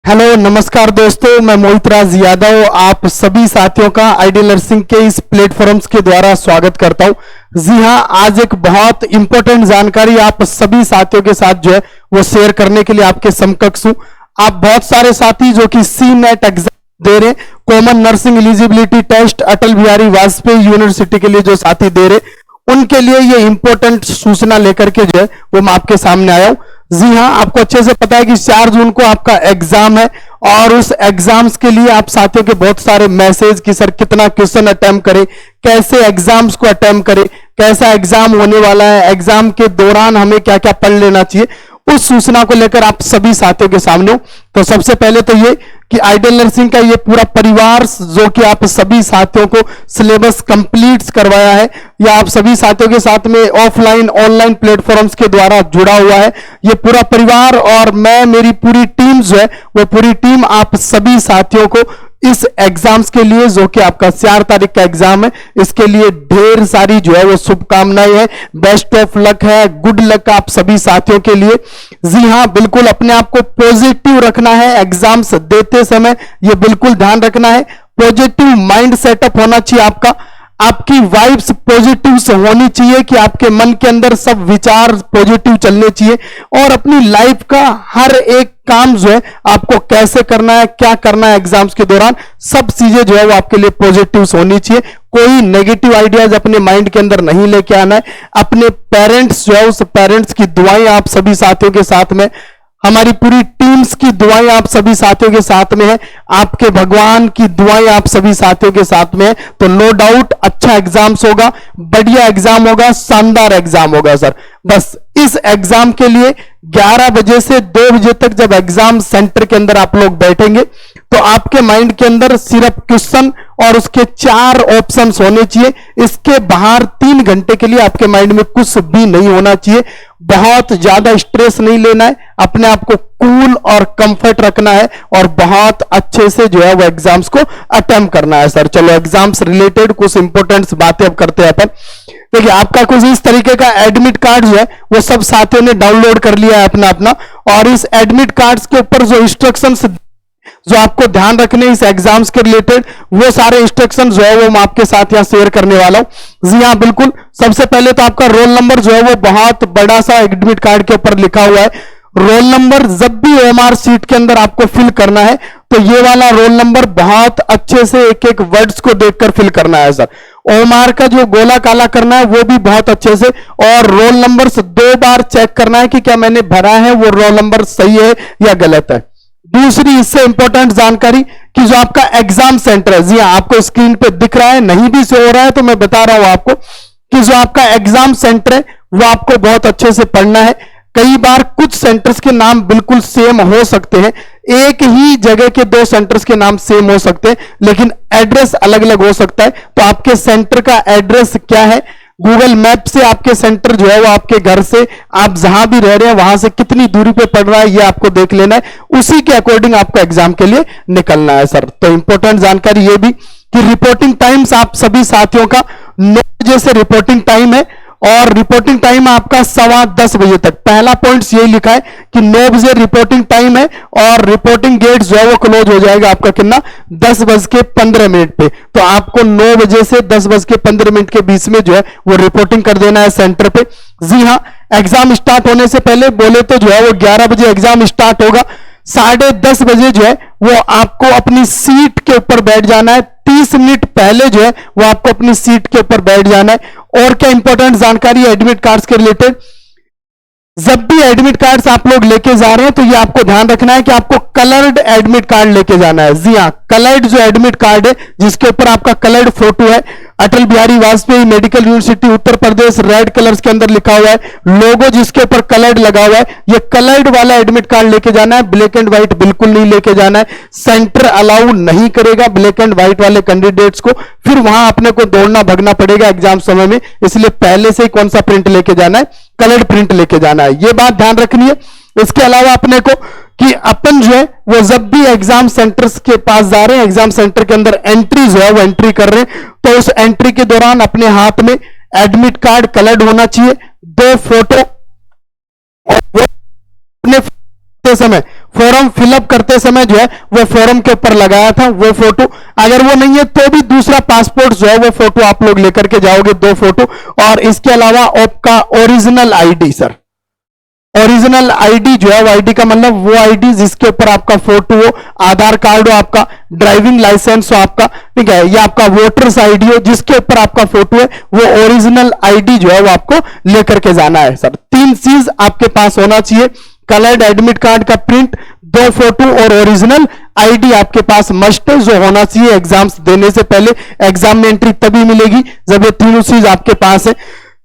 Hello नमस्कार दोस्तों, मैं मोहित राज यादव आप सभी साथियों का आइडियल नर्सिंग के इस प्लेटफॉर्म्स के द्वारा स्वागत करता हूं। जी हां, आज एक बहुत इंपॉर्टेंट जानकारी आप सभी साथियों के साथ जो है वो शेयर करने के लिए आपके समकक्ष हूं। आप बहुत सारे साथी जो कि सी नेट एग्जाम दे रहे, common nursing eligibility test Atal Bihari Vajpayee university के लिए जो साथी दे रहे, उनके लिए ये इंपॉर्टेंट सूचना लेकर के जो है वो मैं आपके सामने आया हूं। जी हां, आपको अच्छे से पता है कि 4 जून को आपका एग्जाम है और उस एग्जाम्स के लिए आप साथियों के बहुत सारे मैसेज कि सर कितना क्वेश्चन अटेम्प्ट करें, कैसे एग्जाम्स को अटेम्प्ट करें, कैसा एग्जाम होने वाला है, एग्जाम के दौरान हमें क्या क्या पढ़ लेना चाहिए, उस सूचना को लेकर आप सभी साथियों के सामने हूं। तो सबसे पहले तो ये कि आइडियल नर्सिंग का ये पूरा परिवार जो कि आप सभी साथियों को सिलेबस कंप्लीट करवाया है या आप सभी साथियों के साथ में ऑफलाइन ऑनलाइन प्लेटफॉर्म्स के द्वारा जुड़ा हुआ है, ये पूरा परिवार और मैं मेरी पूरी टीम जो है वो पूरी टीम आप सभी साथियों को इस एग्जाम्स के लिए जो कि आपका 4 तारीख का एग्जाम है, इसके लिए ढेर सारी जो है वो शुभकामनाएं हैं, बेस्ट ऑफ लक है, गुड लक आप सभी साथियों के लिए। जी हां, बिल्कुल अपने आप को पॉजिटिव रखना है एग्जाम्स देते समय, ये बिल्कुल ध्यान रखना है। पॉजिटिव माइंड सेटअप होना चाहिए आपकी वाइब्स पॉजिटिव से होनी चाहिए कि आपके मन के अंदर सब विचार पॉजिटिव चलने चाहिए और अपनी लाइफ का हर एक काम जो है आपको कैसे करना है, क्या करना है एग्जाम्स के दौरान, सब चीजें जो है वो आपके लिए पॉजिटिव होनी चाहिए। कोई नेगेटिव आइडियाज अपने माइंड के अंदर नहीं लेके आना है। अपने पेरेंट्स जो है उस पेरेंट्स की दुआएं आप सभी साथियों के साथ में, हमारी पूरी टीम्स की दुआएं आप सभी साथियों के साथ में है, आपके भगवान की दुआएं आप सभी साथियों के साथ में है। तो नो डाउट अच्छा एग्जाम्स होगा, बढ़िया एग्जाम होगा, शानदार एग्जाम होगा सर। बस इस एग्जाम के लिए 11 बजे से 2 बजे तक जब एग्जाम सेंटर के अंदर आप लोग बैठेंगे तो आपके माइंड के अंदर सिर्फ क्वेश्चन और उसके 4 ऑप्शंस होने चाहिए। इसके बाहर 3 घंटे के लिए आपके माइंड में कुछ भी नहीं होना चाहिए। बहुत ज्यादा स्ट्रेस नहीं लेना है, अपने आप को कूल और कंफर्ट रखना है और बहुत अच्छे से जो है वो एग्जाम्स को अटेम्प्ट करना है सर। चलो एग्जाम्स रिलेटेड कुछ इंपॉर्टेंट बातें अब करते हैं अपन। देखिए, आपका कुछ इस तरीके का एडमिट कार्ड जो है वो सब साथियों ने डाउनलोड कर लिया है अपना और इस एडमिट कार्ड्स के ऊपर जो इंस्ट्रक्शंस जो आपको ध्यान रखने इस एग्जाम्स के रिलेटेड, वो सारे इंस्ट्रक्शन जो है वो मैं आपके साथ यहां शेयर करने वाला हूं। जी हां, बिल्कुल सबसे पहले तो आपका रोल नंबर जो है वो बहुत बड़ा सा एडमिट कार्ड के ऊपर लिखा हुआ है। रोल नंबर जब भी ओएमआर सीट के अंदर आपको फिल करना है तो ये वाला रोल नंबर बहुत अच्छे से एक एक वर्ड्स को देखकर फिल करना है सर। ओएमआर का जो गोला काला करना है वो भी बहुत अच्छे से, और रोल नंबर 2 बार चेक करना है कि क्या मैंने भरा है वो रोल नंबर सही है या गलत है। दूसरी इससे इंपॉर्टेंट जानकारी कि जो आपका एग्जाम सेंटर है, जी हां आपको स्क्रीन पे दिख रहा है, नहीं भी से हो रहा है तो मैं बता रहा हूं आपको कि जो आपका एग्जाम सेंटर है वो आपको बहुत अच्छे से पढ़ना है। कई बार कुछ सेंटर्स के नाम बिल्कुल सेम हो सकते हैं, एक ही जगह के 2 सेंटर्स के नाम सेम हो सकते हैं लेकिन एड्रेस अलग अलग हो सकता है। तो आपके सेंटर का एड्रेस क्या है, गूगल मैप से आपके सेंटर जो है वो आपके घर से आप जहां भी रह रहे हैं वहां से कितनी दूरी पे पड़ रहा है ये आपको देख लेना है, उसी के अकॉर्डिंग आपको एग्जाम के लिए निकलना है सर। तो इंपॉर्टेंट जानकारी ये भी कि रिपोर्टिंग टाइम्स आप सभी साथियों का 9 बजे से रिपोर्टिंग टाइम है और रिपोर्टिंग टाइम आपका 10:15 बजे तक। पहला पॉइंट यही लिखा है कि 9 बजे रिपोर्टिंग टाइम है और रिपोर्टिंग गेट जो है वो क्लोज हो जाएगा आपका कितना 10:15 पे। तो आपको 9 बजे से 10:15 के बीच में जो है वो रिपोर्टिंग कर देना है सेंटर पे। जी हां, एग्जाम स्टार्ट होने से पहले बोले तो जो है वो 11 बजे एग्जाम स्टार्ट होगा, 10:30 बजे जो है वो आपको अपनी सीट के ऊपर बैठ जाना है। 30 मिनट पहले जो है वो आपको अपनी सीट के ऊपर बैठ जाना है। और क्या इंपॉर्टेंट जानकारी है एडमिट कार्ड्स के रिलेटेड, जब भी एडमिट कार्ड्स आप लोग लेके जा रहे हैं तो ये आपको ध्यान रखना है कि आपको कलर्ड एडमिट कार्ड लेके जाना है। जी हां, कलर्ड जो एडमिट कार्ड है जिसके ऊपर आपका कलर्ड फोटो है, Atal Bihari Vajpayee medical university Uttar Pradesh red colours के अंदर लिखा हुआ है, लोगो जिसके ऊपर कलर्ड लगा हुआ है, ये कलर्ड वाला एडमिट कार्ड लेके जाना है। ब्लैक एंड व्हाइट बिल्कुल नहीं लेके जाना है, सेंटर अलाउ नहीं करेगा ब्लैक एंड व्हाइट वाले कैंडिडेट्स को, फिर वहां अपने को दौड़ना भगना पड़ेगा एग्जाम समय में, इसलिए पहले से ही कौन सा प्रिंट लेके जाना है, कलर्ड प्रिंट लेके जाना है, ये बात ध्यान रखनी है। इसके अलावा अपने को कि अपन जो है वो जब भी एग्जाम सेंटर्स के पास जा रहे हैं, एग्जाम सेंटर के अंदर एंट्री जो है वो एंट्री कर रहे हैं, तो उस एंट्री के दौरान अपने हाथ में एडमिट कार्ड कलर्ड होना चाहिए, 2 फोटो, और वो अपने समय फॉर्म फिलअप करते समय जो है वो फॉर्म के ऊपर लगाया था वो फोटो, अगर वो नहीं है तो भी दूसरा पासपोर्ट जो है वो फोटो आप लोग लेकर के जाओगे, 2 फोटो। और इसके अलावा आपका original ID sir, original ID जो है वो आईडी का मतलब वो आईडी जिसके ऊपर आपका फोटो हो, आधार कार्ड हो आपका, ड्राइविंग लाइसेंस हो आपका, ठीक है, या आपका वोटर्स आईडी हो जिसके ऊपर आपका फोटो है, वो ओरिजिनल आईडी जो है वो आपको लेकर के जाना है सर। 3 चीज आपके पास होना चाहिए, कलर्ड एडमिट कार्ड का प्रिंट, 2 फोटो और ओरिजिनल आईडी आपके पास मस्ट है जो होना चाहिए एग्जाम्स देने से पहले। एग्जाम में एंट्री तभी मिलेगी जब ये तीनों चीज आपके पास है।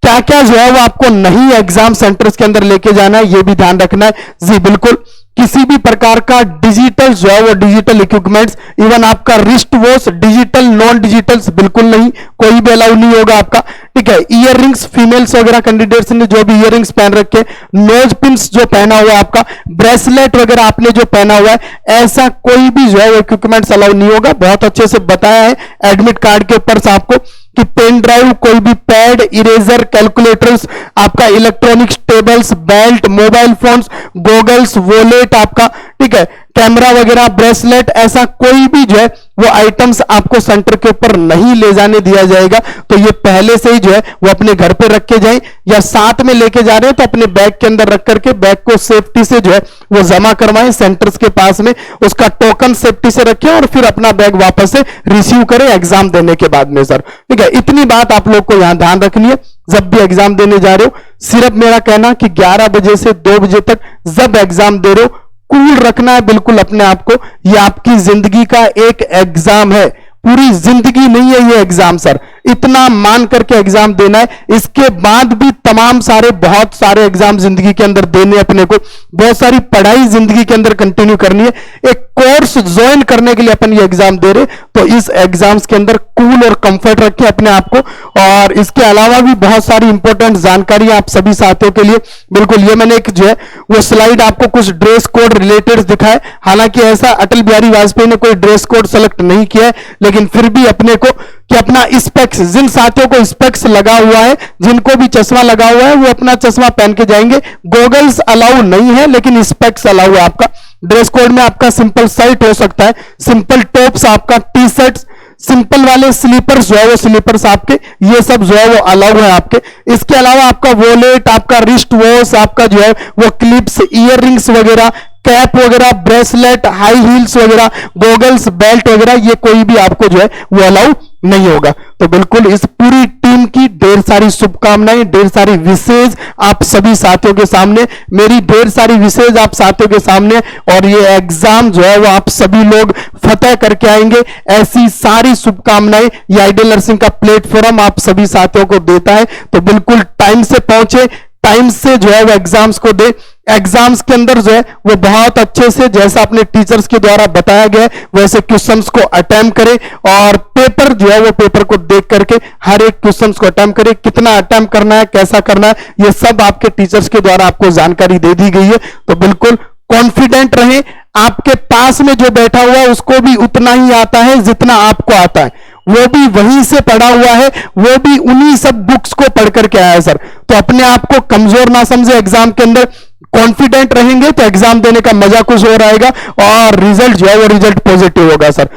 क्या क्या जो है वो आपको नहीं एग्जाम सेंटर्स के अंदर लेके जाना है ये भी ध्यान रखना है जी। बिल्कुल किसी भी प्रकार का डिजिटल जो है वो डिजिटल इक्विपमेंट्स, इवन आपका wrist watch digital non digitals बिल्कुल नहीं, कोई भी अलाउ नहीं होगा आपका, ठीक है। ईयर रिंग्स फीमेल्स वगैरह कैंडिडेट्स ने जो भी ईयर रिंग्स पहन रखे, नोज पिन्स जो पहना हुआ है आपका, ब्रेसलेट वगैरह आपने जो पहना हुआ है, ऐसा कोई भी जो है वो इक्विपमेंट्स अलाउ नहीं होगा। बहुत अच्छे से बताया है एडमिट कार्ड के ऊपर से आपको कि पेन ड्राइव, कोई भी पैड, इरेजर, कैलकुलेटर्स, आपका electronics, tables, belt, mobile phones, goggles, wallet आपका, ठीक है, कैमरा वगैरह, ब्रेसलेट, ऐसा कोई भी जो है वो आइटम्स आपको सेंटर के ऊपर नहीं ले जाने दिया जाएगा। तो ये पहले से ही जो है वो अपने घर पे रख के जाएं, या साथ में लेके जा रहे हैं तो अपने बैग के अंदर रख करके बैग को सेफ्टी से जो है वो जमा करवाएं सेंटर्स के पास में, उसका टोकन सेफ्टी से रखें और फिर अपना बैग वापस से रिसीव करें एग्जाम देने के बाद में सर, ठीक है। इतनी बात आप लोग को यहां ध्यान रखनी है जब भी एग्जाम देने जा रहे हो। सिर्फ मेरा कहना कि 11 बजे से 2 बजे तक जब एग्जाम दे रहे हो कूल रखना है बिल्कुल अपने आप को। ये आपकी जिंदगी का एक एग्जाम है, पूरी जिंदगी नहीं है ये एग्जाम सर, इतना मान करके एग्जाम देना है। इसके बाद भी तमाम सारे बहुत सारे एग्जाम जिंदगी के अंदर देने अपने को, बहुत सारी पढ़ाई जिंदगी के अंदर कंटिन्यू करनी है। एक कोर्स ज्वाइन करने के लिए अपन ये एग्जाम दे रहे, तो इस एग्जाम्स के अंदर कूल और कंफर्ट रखें अपने आप को। और इसके अलावा भी बहुत सारी इंपॉर्टेंट जानकारी आप सभी साथियों के लिए। बिल्कुल ये मैंने एक जो है वो स्लाइड आपको कुछ ड्रेस कोड रिलेटेड दिखाए, हालांकि ऐसा अटल बिहारी वाजपेयी ने कोई ड्रेस कोड सेलेक्ट नहीं किया है, लेकिन फिर भी अपने को कि अपना स्पेक्स, जिन साथियों को स्पेक्स लगा हुआ है, जिनको भी चश्मा लगा हुआ है वो अपना चश्मा पहन के जाएंगे। गॉगल्स अलाउ नहीं है लेकिन स्पेक्स अलाउ है आपका। ड्रेस कोड में आपका सिंपल शर्ट हो सकता है, सिंपल टॉप्स आपका, टी शर्ट्स, सिंपल वाले स्लीपर्स जो है वो स्लीपर्स आपके, ये सब जो है वो अलाउ है आपके। इसके अलावा आपका वॉलेट, आपका रिस्ट वॉच, आपका जो है वो क्लिप्स, ईयर रिंग्स वगैरह, कैप वगैरह, ब्रेसलेट, हाई हील्स वगैरह, गॉगल्स, बेल्ट वगैरह, ये कोई भी आपको जो है वो अलाउ नहीं होगा। तो बिल्कुल इस पूरी टीम की ढेर सारी शुभकामनाएं, ढेर सारी विशेष आप सभी साथियों के सामने, मेरी ढेर सारी विशेष आप साथियों के सामने, और ये एग्जाम जो है वो आप सभी लोग फतेह करके आएंगे, ऐसी सारी शुभकामनाएं ये आइडियल नर्सिंग का प्लेटफॉर्म आप सभी साथियों को देता है। तो बिल्कुल टाइम से पहुंचे, टाइम से जो है वो एग्जाम्स को दे। एग्जाम्स के अंदर जो है वो बहुत अच्छे से जैसा अपने टीचर्स के द्वारा बताया गया है वैसे क्वेश्चंस को अटेम्प्ट करें, और पेपर जो है वो पेपर को देख करके हर एक क्वेश्चंस को अटेम्प्ट करें। कितना अटेम्प्ट करना है, कैसा करना है, ये सब आपके टीचर्स के द्वारा आपको जानकारी दे दी गई है। तो बिल्कुल कॉन्फिडेंट रहें, आपके पास में जो बैठा हुआ है उसको भी उतना ही आता है जितना आपको आता है, वो भी वहीं से पढ़ा हुआ है, वो भी उन्हीं सब बुक्स को पढ़ करके आया है सर। तो अपने आप को कमजोर ना समझे, एग्जाम के अंदर कॉन्फिडेंट रहेंगे तो एग्जाम देने का मजा कुछ और आएगा और रिजल्ट जो है वो रिजल्ट पॉजिटिव होगा सर।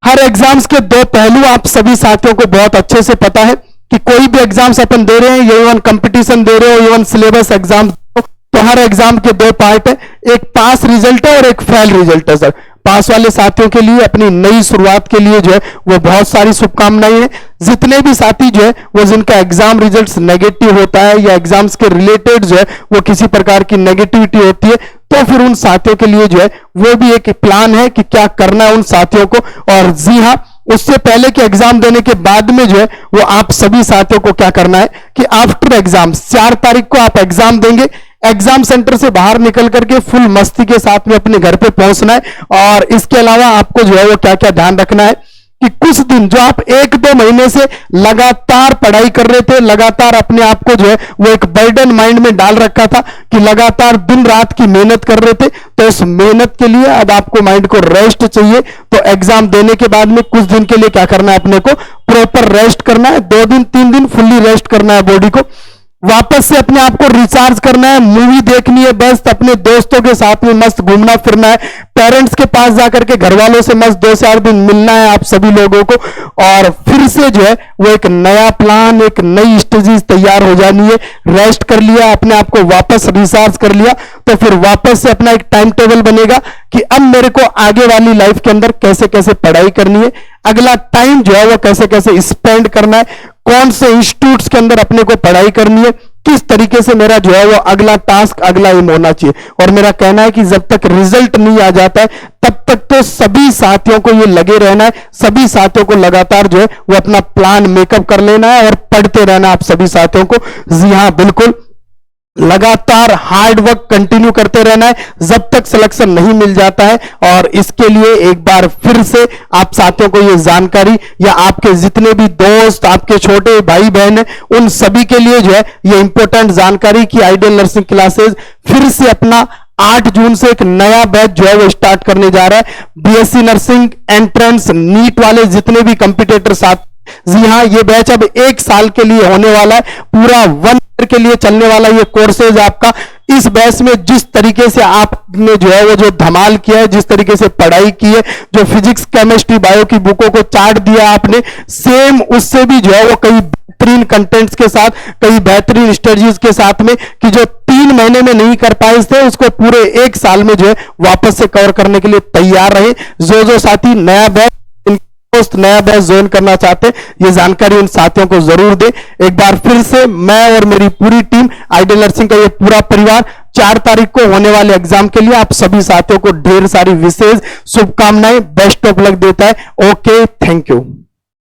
हर एग्जाम्स के 2 पहलू आप सभी साथियों को बहुत अच्छे से पता है कि कोई भी एग्जाम्स अपन दे रहे हैं, ये इवन कंपटीशन दे रहे हो, इवन सिलेबस एग्जाम, तो हर एग्जाम के 2 पार्ट है, एक पास रिजल्ट है और एक फेल रिजल्ट है सर। पास वाले साथियों के लिए अपनी नई शुरुआत के लिए जो है वो बहुत सारी शुभकामनाएं हैं। जितने भी साथी जो है वो जिनका एग्जाम रिजल्ट्स नेगेटिव होता है या एग्जाम्स के रिलेटेड जो है वो किसी प्रकार की नेगेटिविटी होती है, तो फिर उन साथियों के लिए जो है वो भी एक प्लान है कि क्या करना है उन साथियों को। और जी हाँ, उससे पहले कि एग्जाम देने के बाद में जो है वो आप सभी साथियों को क्या करना है कि आफ्टर एग्जाम 4 तारीख को आप एग्जाम देंगे, एग्जाम सेंटर से बाहर निकल करके फुल मस्ती के साथ में अपने घर पे पहुंचना है। और इसके अलावा आपको जो है वो क्या क्या ध्यान रखना है कि कुछ दिन जो आप 1-2 महीने से लगातार पढ़ाई कर रहे थे, लगातार अपने आप को जो है वो एक बर्डन माइंड में डाल रखा था कि लगातार दिन रात की मेहनत कर रहे थे, तो इस मेहनत के लिए अब आपको माइंड को रेस्ट चाहिए। तो एग्जाम देने के बाद में कुछ दिन के लिए क्या करना है, अपने को प्रॉपर रेस्ट करना है, 2 दिन 3 दिन फुल्ली रेस्ट करना है बॉडी को। वापस से अपने आप को रिचार्ज करना है, मूवी देखनी है, बस अपने दोस्तों के साथ में मस्त घूमना फिरना है, पेरेंट्स के पास जाकर के घर वालों से मस्त 2-4 दिन मिलना है आप सभी लोगों को, और फिर से जो है वो एक नया प्लान, एक नई स्ट्रेटेजी तैयार हो जानी है। रेस्ट कर लिया, अपने आप को वापस रिचार्ज कर लिया, तो फिर वापस से अपना एक टाइम टेबल बनेगा कि अब मेरे को आगे वाली लाइफ के अंदर कैसे कैसे पढ़ाई करनी है, अगला टाइम जो है वो कैसे कैसे स्पेंड करना है, कौन से इंस्टीट्यूट्स के अंदर अपने को पढ़ाई करनी है, किस तरीके से मेरा जो है वो अगला टास्क, अगला एम होना चाहिए। और मेरा कहना है कि जब तक रिजल्ट नहीं आ जाता है तब तक तो सभी साथियों को ये लगे रहना है, सभी साथियों को लगातार जो है वो अपना प्लान मेकअप कर लेना है और पढ़ते रहना है आप सभी साथियों को। जी हां, बिल्कुल लगातार हार्ड वर्क कंटिन्यू करते रहना है जब तक सिलेक्शन नहीं मिल जाता है। और इसके लिए एक बार फिर से आप साथियों को ये जानकारी, या आपके जितने भी दोस्त, आपके छोटे भाई बहन हैं, उन सभी के लिए जो है ये इंपॉर्टेंट जानकारी कि आइडियल नर्सिंग क्लासेस फिर से अपना 8 जून से एक नया बैच जो है वो स्टार्ट करने जा रहा है। बीएससी नर्सिंग एंट्रेंस नीट वाले जितने भी कंपटीटर साथ, जी हां, ये बैच अब 1 साल के लिए होने वाला है, पूरा 1 ईयर के लिए चलने वाला ये कोर्सेज आपका। इस बैच में जिस तरीके से आपने जो है वो जो धमाल किया है, जिस तरीके से पढ़ाई की है, जो फिजिक्स केमिस्ट्री बायो की बुकों को चार्ट दिया आपने, सेम उससे भी जो है वो कई बेहतरीन कंटेंट्स के साथ, कई बेहतरीन स्ट्रेटजीज के साथ में, कि जो 3 महीने में नहीं कर पाए थे उसको पूरे 1 साल में जो है वापस से कवर करने के लिए तैयार रहे। जो साथी नया बैच, नया बैच ज्वाइन करना चाहते हैं, ये जानकारी उन साथियों को जरूर दे। एक बार फिर से मैं और मेरी पूरी टीम, आइडियल नर्सिंग का ये पूरा परिवार 4 तारीख को होने वाले एग्जाम के लिए आप सभी साथियों को ढेर सारी विशेष शुभकामनाएं, बेस्ट ऑफ लक देता है। Okay, thank you.